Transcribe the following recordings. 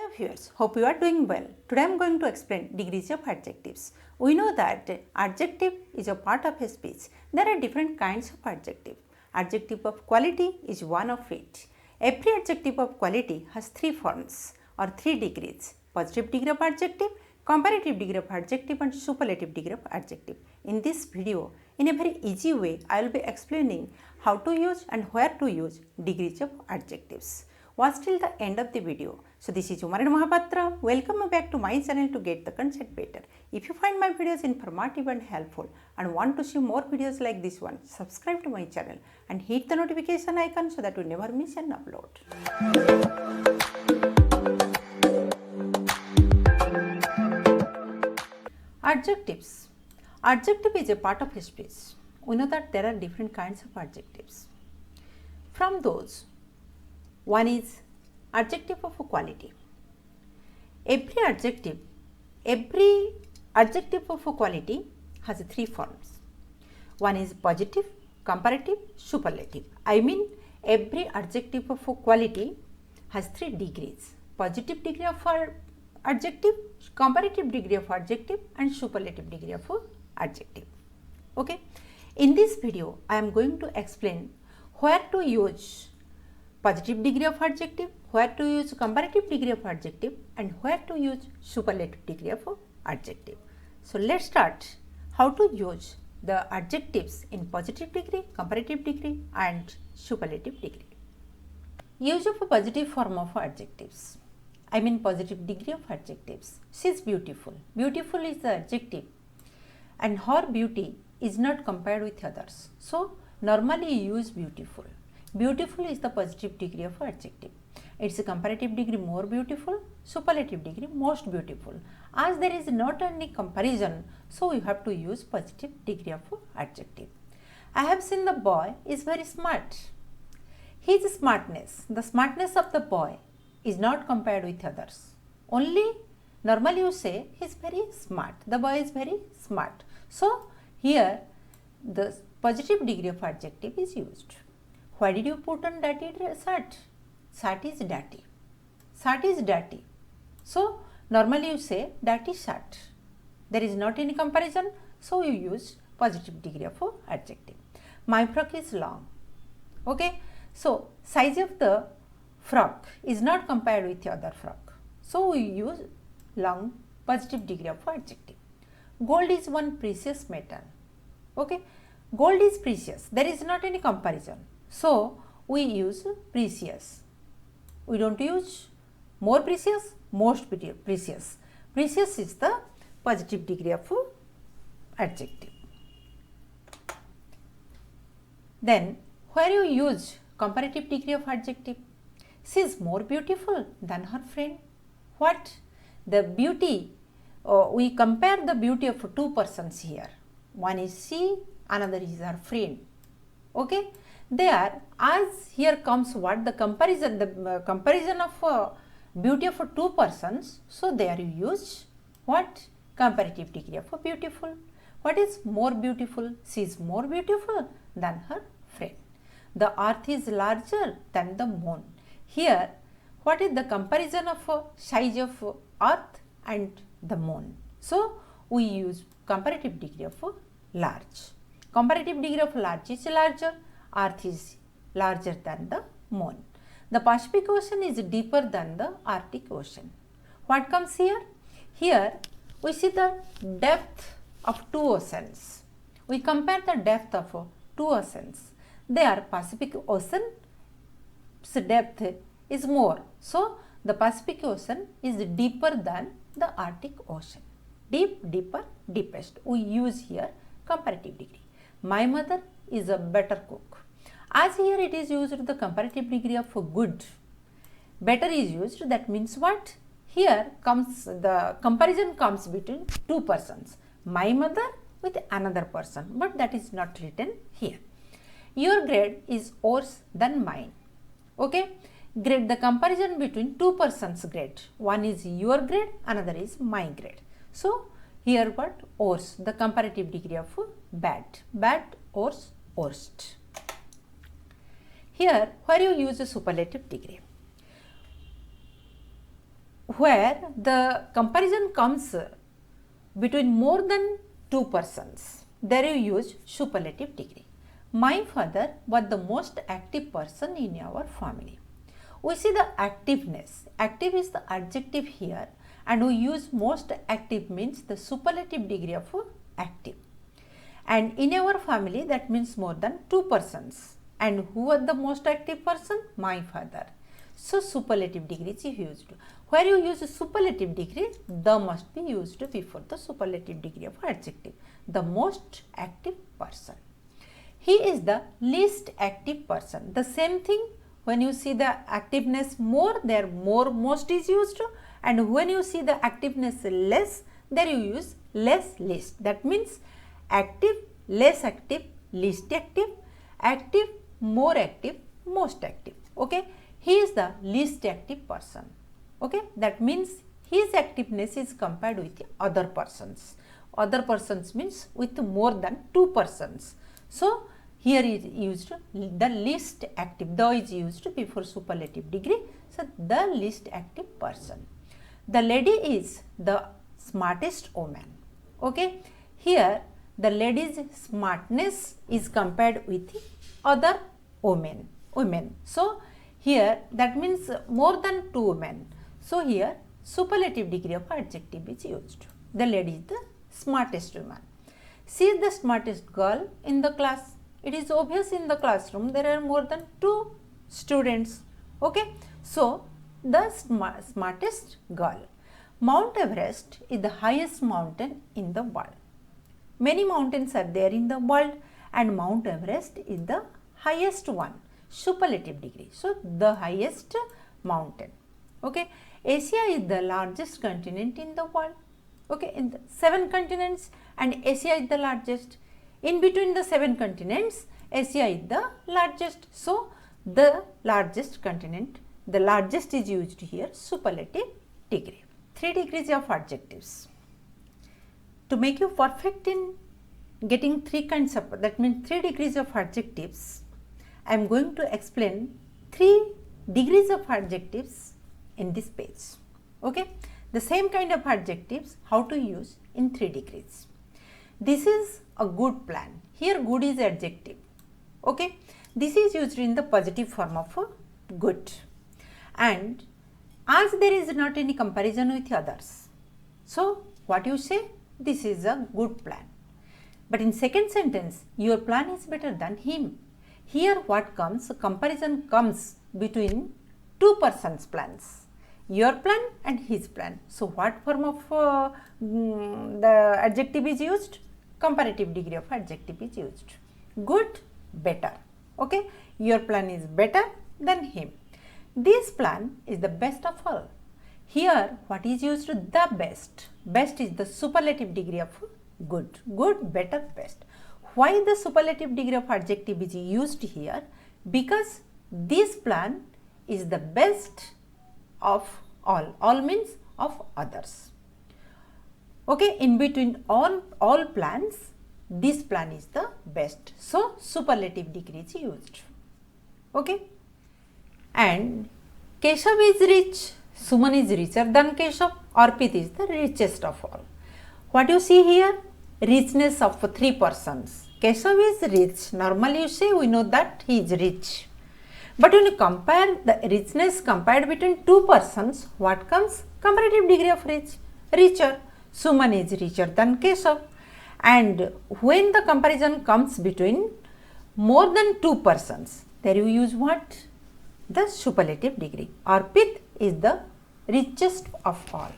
Hello viewers, hope you are doing well. Today I am going to explain degrees of adjectives. We know that adjective is a part of a speech. There are different kinds of adjective. Adjective of quality is one of it. Every adjective of quality has three forms or three degrees: positive degree of adjective, comparative degree of adjective and superlative degree of adjective. In this video, in a very easy way, I will be explaining how to use and where to use degrees of adjectives. Watch till the end of the video. So this is Umaran Mahapatra. Welcome back to my channel to get the concept better. If you find my videos informative and helpful and want to see more videos like this one, subscribe to my channel and hit the notification icon so that you never miss an upload. Adjectives. Adjective is a part of speech. We know that there are different kinds of adjectives. From those, one is adjective of a quality. Every adjective of a quality has three forms. One is positive, comparative, superlative. I mean every adjective of a quality has three degrees: positive degree of adjective, comparative degree of adjective and superlative degree of adjective. Okay. In this video, I am going to explain where to use positive degree of adjective, where to use comparative degree of adjective and where to use superlative degree of adjective. So let's start how to use the adjectives in positive degree, comparative degree and superlative degree. Use of a positive form of adjectives. I mean positive degree of adjectives. She is beautiful. Beautiful is the adjective and her beauty is not compared with others. So normally you use beautiful. Beautiful is the positive degree of adjective. Its a comparative degree more beautiful, superlative degree most beautiful. As there is not any comparison, so you have to use positive degree of adjective. I have seen the boy is very smart. His smartness, the smartness of the boy is not compared with others. Only normally you say he is very smart. The boy is very smart. So here the positive degree of adjective is used. Why did you put on dirty shirt? Shirt is dirty. Shirt is dirty. So normally you say dirty shirt. There is not any comparison, so you use positive degree of adjective. My frock is long. Okay. So size of the frock is not compared with the other frock. So we use long positive degree of adjective. Gold is one precious metal. Okay. Gold is precious. There is not any comparison. So we use precious. We don't use more precious, most precious. Precious is the positive degree of adjective. Then where you use comparative degree of adjective, she is more beautiful than her friend. What? The beauty, we compare the beauty of two persons here. One is she, another is her friend. Okay. There, as here comes what? The comparison of beauty of two persons. So there you use what? Comparative degree of beautiful. What is more beautiful? She is more beautiful than her friend. The earth is larger than the moon. Here, what is the comparison of size of earth and the moon? So we use comparative degree of large. Comparative degree of large is larger. Earth is larger than the moon. The Pacific Ocean is deeper than the Arctic Ocean. What comes here? Here we see the depth of two oceans. We compare the depth of two oceans. There Pacific Ocean's depth is more. So the Pacific Ocean is deeper than the Arctic Ocean. Deep, deeper, deepest. We use here comparative degree. My mother is a better cook. As here it is used the comparative degree of good. Better is used, that means what? Here comes the comparison comes between two persons. My mother with another person, but that is not written here. Your grade is worse than mine. Okay. Grade, the comparison between two persons' grade. One is your grade, another is my grade. So here what? Worse, the comparative degree of bad. Bad, worse, worst. Here where you use a superlative degree. where the comparison comes between more than two persons, there you use superlative degree. My father was the most active person in our family. We see the activeness. Active is the adjective here, and we use most active means the superlative degree of active. And in our family that means more than two persons. And who was the most active person? My father. So superlative degree is used. Where you use superlative degree, the must be used before the superlative degree of adjective. The most active person. He is the least active person. The same thing, when you see the activeness more, there more most is used, and when you see the activeness less, there you use less least. That means active, less active, least active, active, more active, most active. Okay, he is the least active person. Okay, that means his activeness is compared with other persons. Other persons means with more than two persons. So here is used the least active. The is used before superlative degree. So the least active person. The lady is the smartest woman. Okay, here the lady's smartness is compared with other women. So here that means more than two women. So here superlative degree of adjective is used. The lady is the smartest woman. She is the smartest girl in the class. It is obvious in the classroom there are more than two students. Okay, so the smartest girl. Mount Everest is the highest mountain in the world. Many mountains are there in the world, and Mount Everest is the highest one. Superlative degree. So the highest mountain. Okay, Asia is the largest continent in the world. Okay, in the 7 continents, and Asia is the largest. In between the 7 continents, Asia is the largest. So the largest continent, the largest is used here, superlative degree. 3 degrees of adjectives. To make you perfect in getting 3 kinds of, that means 3 degrees of adjectives, I am going to explain 3 degrees of adjectives in this page. Okay, the same kind of adjectives how to use in 3 degrees. This is a good plan. Here good is adjective. Okay, this is used in the positive form of good, and as there is not any comparison with others, so what you say, this is a good plan. But in second sentence, your plan is better than him. Here what comes, comparison comes between two persons' plans, your plan and his plan. So what form of the adjective is used? Comparative degree of adjective is used. Good, better. Okay, your plan is better than him. This plan is the best of all. Here what is used? The best. Best is the superlative degree of good. Good, better, best. Why the superlative degree of adjective is used here? Because this plan is the best of all. All means of others. Okay, in between all plans, this plan is the best. So superlative degree is used. Okay, and Keshav is rich, Suman is richer than Keshav, Arpit is the richest of all. What you see here? Richness of 3 persons. Keshav is rich. Normally you say, we know that he is rich. But when you compare the richness compared between 2 persons, what comes? Comparative degree of rich, richer. Suman is richer than Keshav. And when the comparison comes between more than 2 persons, there you use what? The superlative degree. Arpit is the richest of all.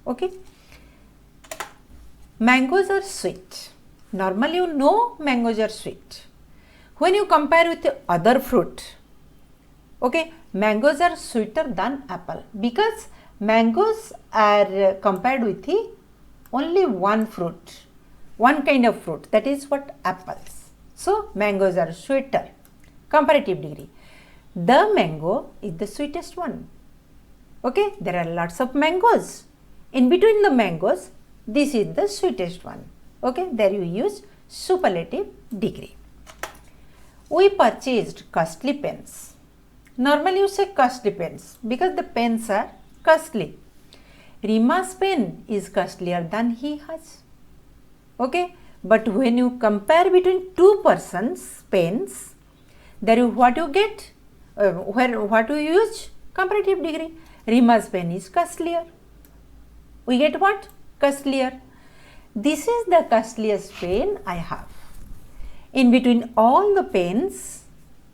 Okay. Mangoes are sweet. Normally you know mangoes are sweet. When you compare with other fruit, okay, mangoes are sweeter than apple, because mangoes are compared with only one fruit, one kind of fruit, that is what? Apples. So mangoes are sweeter. Comparative degree. The mango is the sweetest one. Okay, there are lots of mangoes. In between the mangoes, this is the sweetest one. Okay, there you use superlative degree. We purchased costly pens. Normally you say costly pens because the pens are costly. Rima's pen is costlier than he has. Okay, but when you compare between two persons' pens, there you what you get? What you use? Comparative degree. Rima's pen is costlier. We get what? Costlier. This is the costliest pen I have. In between all the pens,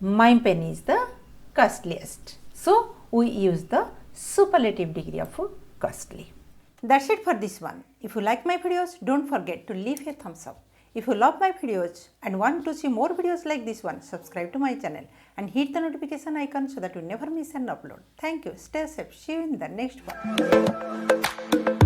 my pen is the costliest. So, we use the superlative degree of costly. That's it for this one. If you like my videos, don't forget to leave a thumbs up. If you love my videos and want to see more videos like this one, subscribe to my channel and hit the notification icon so that you never miss an upload. Thank you. Stay safe. See you in the next one.